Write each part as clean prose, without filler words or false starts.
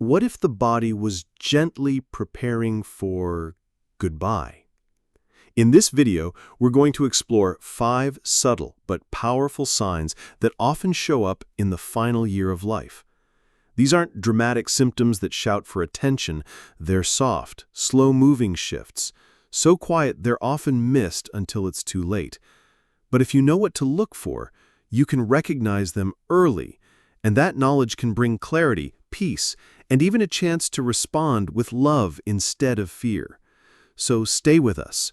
What if the body was gently preparing for goodbye? In this video, we're going to explore 5 subtle but powerful signs that often show up in the final year of life. These aren't dramatic symptoms that shout for attention, they're soft, slow-moving shifts, so quiet they're often missed until it's too late. But if you know what to look for, you can recognize them early, and that knowledge can bring clarity, peace, and even a chance to respond with love instead of fear. So stay with us.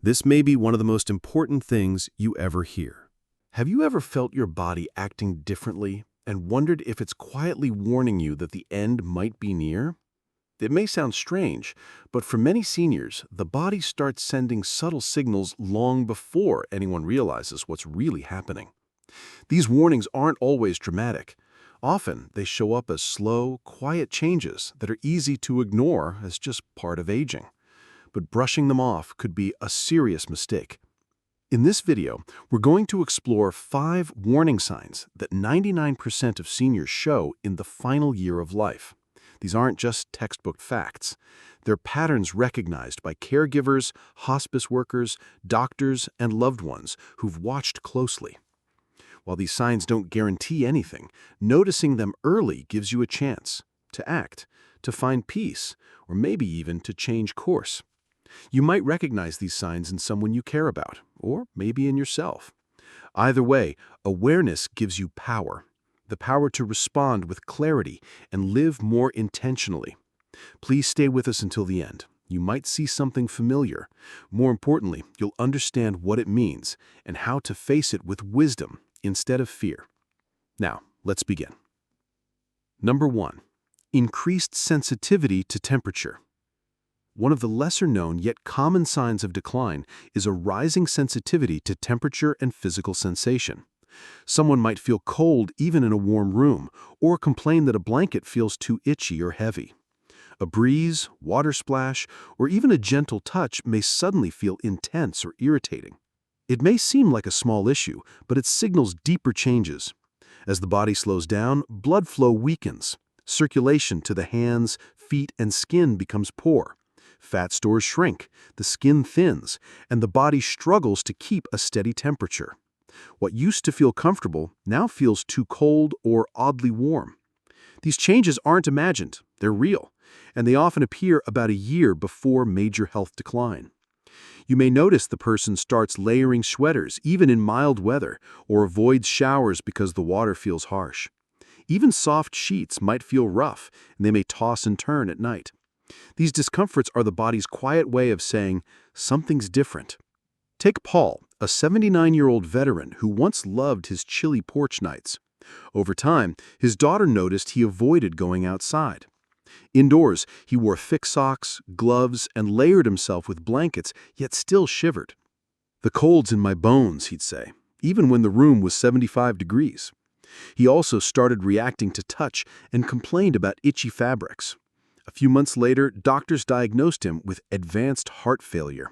This may be one of the most important things you ever hear. Have you ever felt your body acting differently and wondered if it's quietly warning you that the end might be near? It may sound strange, but for many seniors, the body starts sending subtle signals long before anyone realizes what's really happening. These warnings aren't always dramatic. Often, they show up as slow, quiet changes that are easy to ignore as just part of aging. But brushing them off could be a serious mistake. In this video, we're going to explore 5 warning signs that 99% of seniors show in the final year of life. These aren't just textbook facts. They're patterns recognized by caregivers, hospice workers, doctors, and loved ones who've watched closely. While these signs don't guarantee anything, noticing them early gives you a chance to act, to find peace, or maybe even to change course. You might recognize these signs in someone you care about, or maybe in yourself. Either way, awareness gives you power, the power to respond with clarity and live more intentionally. Please stay with us until the end. You might see something familiar. More importantly, you'll understand what it means and how to face it with wisdom instead of fear. Now, let's begin. Number 1. Increased sensitivity to temperature. One of the lesser-known yet common signs of decline is a rising sensitivity to temperature and physical sensation. Someone might feel cold even in a warm room, or complain that a blanket feels too itchy or heavy. A breeze, water splash, or even a gentle touch may suddenly feel intense or irritating. It may seem like a small issue, but it signals deeper changes. As the body slows down, blood flow weakens. Circulation to the hands, feet, and skin becomes poor. Fat stores shrink, the skin thins, and the body struggles to keep a steady temperature. What used to feel comfortable now feels too cold or oddly warm. These changes aren't imagined, they're real, and they often appear about a year before major health decline. You may notice the person starts layering sweaters even in mild weather, or avoids showers because the water feels harsh. Even soft sheets might feel rough, and they may toss and turn at night. These discomforts are the body's quiet way of saying, something's different. Take Paul, a 79-year-old veteran who once loved his chilly porch nights. Over time, his daughter noticed he avoided going outside. Indoors, he wore thick socks, gloves, and layered himself with blankets, yet still shivered. "The cold's in my bones," he'd say, even when the room was 75 degrees. He also started reacting to touch and complained about itchy fabrics. A few months later, doctors diagnosed him with advanced heart failure.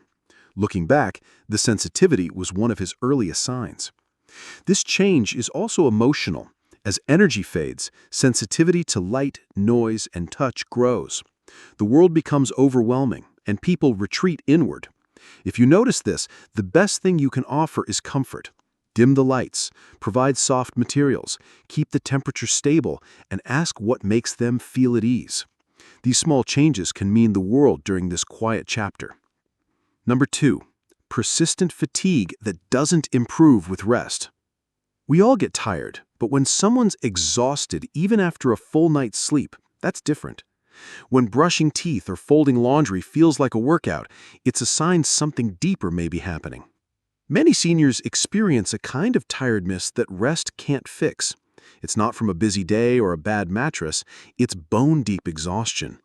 Looking back, the sensitivity was one of his earliest signs. This change is also emotional. As energy fades, sensitivity to light, noise, and touch grows. The world becomes overwhelming, and people retreat inward. If you notice this, the best thing you can offer is comfort. Dim the lights, provide soft materials, keep the temperature stable, and ask what makes them feel at ease. These small changes can mean the world during this quiet chapter. Number 2. Persistent fatigue that doesn't improve with rest. We all get tired, but when someone's exhausted even after a full night's sleep, that's different. When brushing teeth or folding laundry feels like a workout, it's a sign something deeper may be happening. Many seniors experience a kind of tiredness that rest can't fix. It's not from a busy day or a bad mattress, it's bone-deep exhaustion.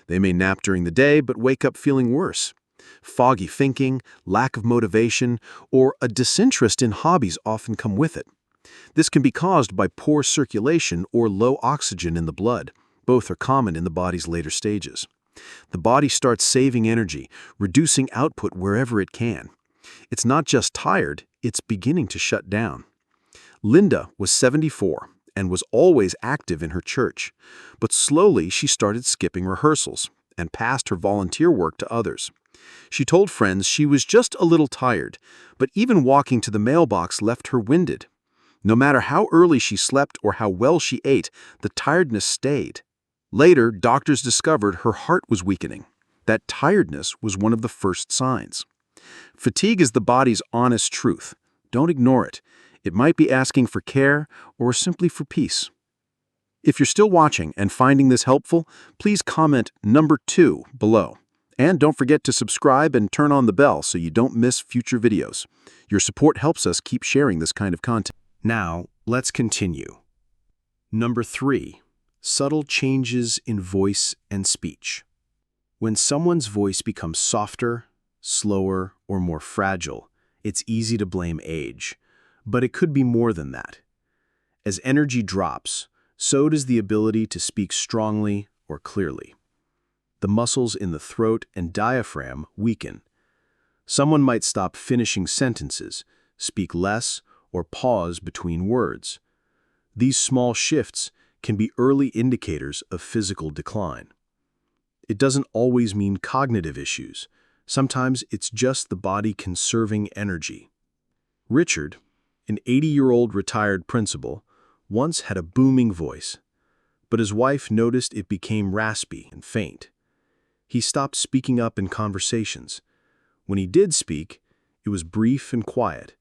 They may nap during the day but wake up feeling worse. Foggy thinking, lack of motivation, or a disinterest in hobbies often come with it. This can be caused by poor circulation or low oxygen in the blood. Both are common in the body's later stages. The body starts saving energy, reducing output wherever it can. It's not just tired, it's beginning to shut down. Linda was 74 and was always active in her church. But slowly she started skipping rehearsals and passed her volunteer work to others. She told friends she was just a little tired, but even walking to the mailbox left her winded. No matter how early she slept or how well she ate, the tiredness stayed. Later, doctors discovered her heart was weakening. That tiredness was one of the first signs. Fatigue is the body's honest truth. Don't ignore it. It might be asking for care or simply for peace. If you're still watching and finding this helpful, please comment number 2 below. And don't forget to subscribe and turn on the bell so you don't miss future videos. Your support helps us keep sharing this kind of content. Now, let's continue. Number 3. Subtle changes in voice and speech. When someone's voice becomes softer, slower, or more fragile, it's easy to blame age. But it could be more than that. As energy drops, so does the ability to speak strongly or clearly. The muscles in the throat and diaphragm weaken. Someone might stop finishing sentences, speak less, or pause between words. These small shifts can be early indicators of physical decline. It doesn't always mean cognitive issues. Sometimes it's just the body conserving energy. Richard, an 80-year-old retired principal, once had a booming voice, but his wife noticed it became raspy and faint. He stopped speaking up in conversations. When he did speak, it was brief and quiet.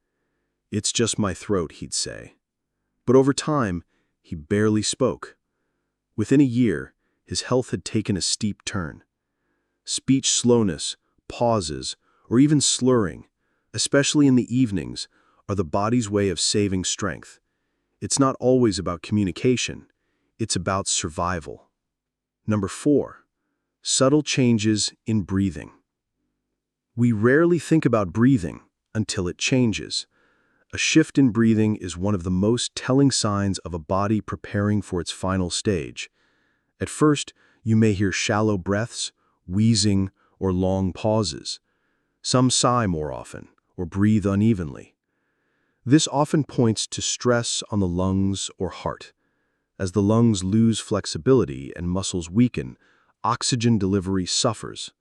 "It's just my throat," he'd say. But over time, he barely spoke. Within a year, his health had taken a steep turn. Speech slowness, pauses, or even slurring, especially in the evenings, are the body's way of saving strength. It's not always about communication. It's about survival. Number 4. Subtle changes in breathing. We rarely think about breathing until it changes. A shift in breathing is one of the most telling signs of a body preparing for its final stage. At first, you may hear shallow breaths, wheezing, or long pauses. Some sigh more often, or breathe unevenly. This often points to stress on the lungs or heart. As the lungs lose flexibility and muscles weaken, oxygen delivery suffers.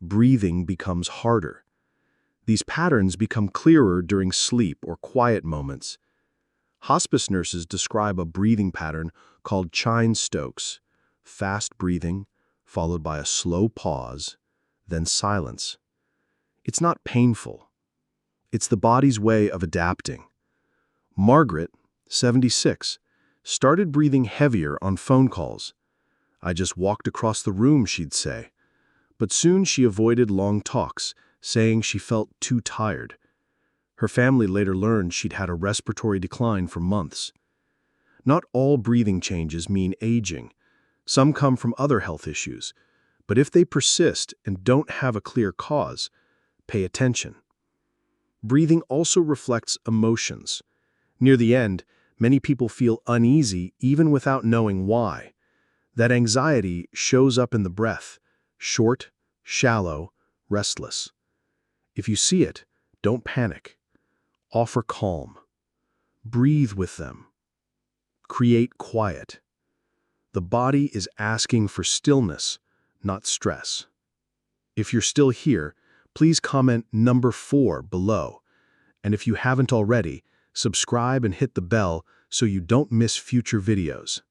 Breathing becomes harder. These patterns become clearer during sleep or quiet moments. Hospice nurses describe a breathing pattern called Chine-Stokes: fast breathing, followed by a slow pause, then silence. It's not painful. It's the body's way of adapting. Margaret, 76, started breathing heavier on phone calls. "I just walked across the room," she'd say. But soon she avoided long talks, saying she felt too tired. Her family later learned she'd had a respiratory decline for months. Not all breathing changes mean aging. Some come from other health issues. But if they persist and don't have a clear cause, pay attention. Breathing also reflects emotions. Near the end, many people feel uneasy even without knowing why. That anxiety shows up in the breath: short, shallow, restless. If you see it, don't panic. Offer calm. Breathe with them. Create quiet. The body is asking for stillness, not stress. If you're still here, please comment number 4 below. And if you haven't already, subscribe and hit the bell so you don't miss future videos.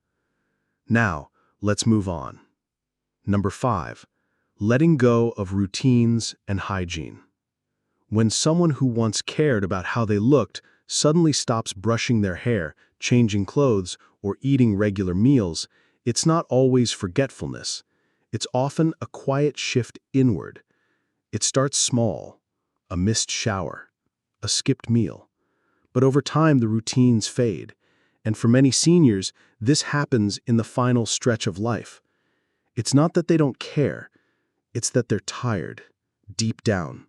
Now, let's move on. Number 5. Letting go of routines and hygiene. When someone who once cared about how they looked suddenly stops brushing their hair, changing clothes, or eating regular meals, it's not always forgetfulness. It's often a quiet shift inward. It starts small: a missed shower, a skipped meal. But over time, the routines fade. And for many seniors, this happens in the final stretch of life. It's not that they don't care. It's that they're tired, deep down.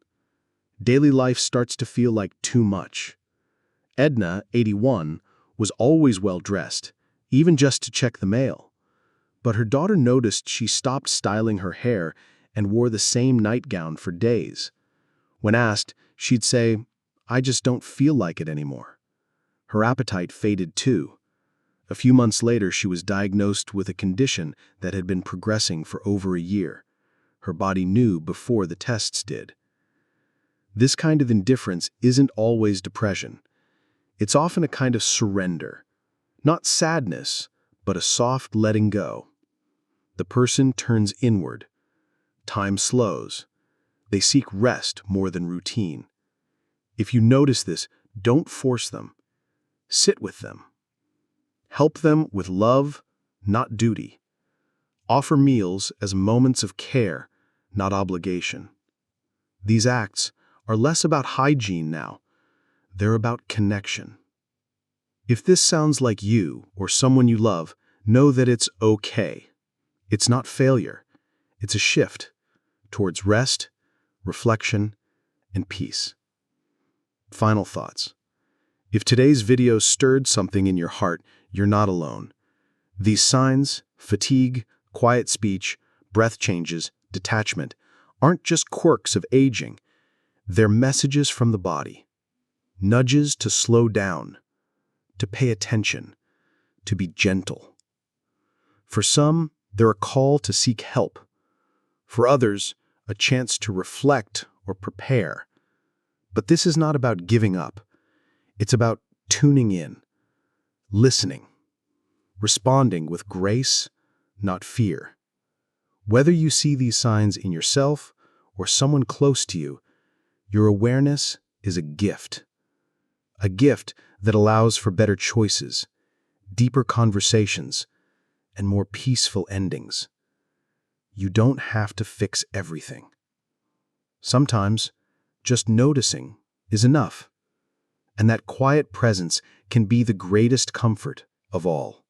Daily life starts to feel like too much. Edna, 81, was always well-dressed, even just to check the mail. But her daughter noticed she stopped styling her hair and wore the same nightgown for days. When asked, she'd say, "I just don't feel like it anymore." Her appetite faded too. A few months later, she was diagnosed with a condition that had been progressing for over a year. Her body knew before the tests did. This kind of indifference isn't always depression. It's often a kind of surrender. Not sadness, but a soft letting go. The person turns inward. Time slows. They seek rest more than routine. If you notice this, don't force them. Sit with them. Help them with love, not duty. Offer meals as moments of care, not obligation. These acts are less about hygiene now. They're about connection. If this sounds like you or someone you love, know that it's okay. It's not failure. It's a shift towards rest, reflection, and peace. Final thoughts. If today's video stirred something in your heart, you're not alone. These signs, fatigue, quiet speech, breath changes, detachment, aren't just quirks of aging. They're messages from the body. Nudges to slow down, to pay attention, to be gentle. For some, they're a call to seek help. For others, a chance to reflect or prepare. But this is not about giving up. It's about tuning in, listening, responding with grace, not fear. Whether you see these signs in yourself or someone close to you, your awareness is a gift. A gift that allows for better choices, deeper conversations, and more peaceful endings. You don't have to fix everything. Sometimes, just noticing is enough. And that quiet presence can be the greatest comfort of all.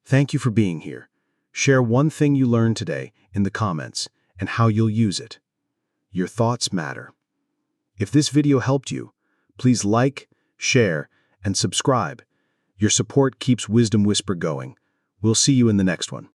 Thank you for being here. Share one thing you learned today in the comments and how you'll use it. Your thoughts matter. If this video helped you, please like, share, and subscribe. Your support keeps Wisdom Whisper going. We'll see you in the next one.